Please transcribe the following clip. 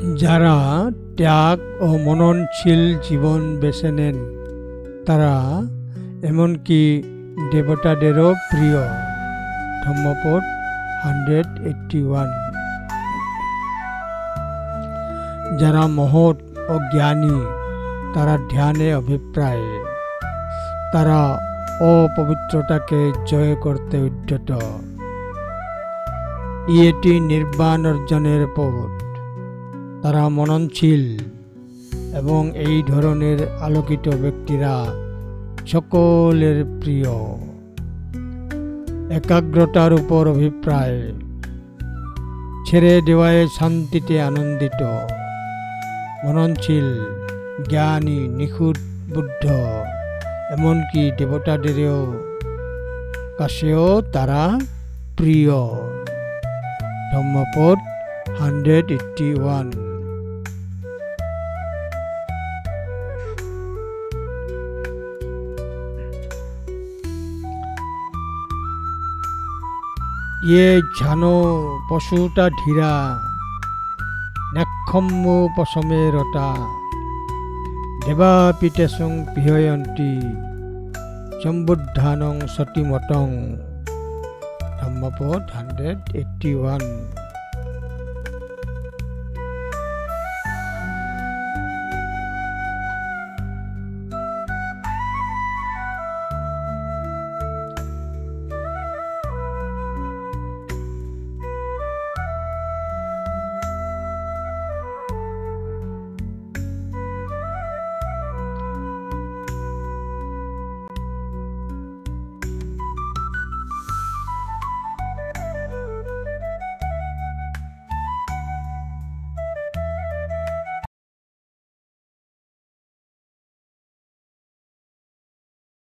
যারা ত্যাগ ও মননশীল জীবন বেছে নেন তারা এমনকি দেবতাদেরও প্রিয়। ধম্মপদ 181। যারা মহৎ ও জ্ঞানী তারা ধ্যানে অভিপ্রায়, তারা অপবিত্রতাকে জয় করতে উদ্যত। এটি নির্বাণ অর্জনের পথ। তারা মননশীল এবং এই ধরনের আলোকিত ব্যক্তিরা সকলের প্রিয়। একাগ্রতার উপর অভিপ্রায়, ছেড়ে দেওয়ায় শান্তিতে আনন্দিত। মননশীল, জ্ঞানী, নিখুঁত বুদ্ধ, এমনকি দেবতাদেরও কাছেও তারা প্রিয়। ধম্মপদ 181। ये জানো পশুটা ধীরা, নেক্ষম্য পশমে রতা, দেবাপিতেসং পিহয়ন্তি, সম্বুদ্ধানং সতিমতং। ধম্মপদ 181।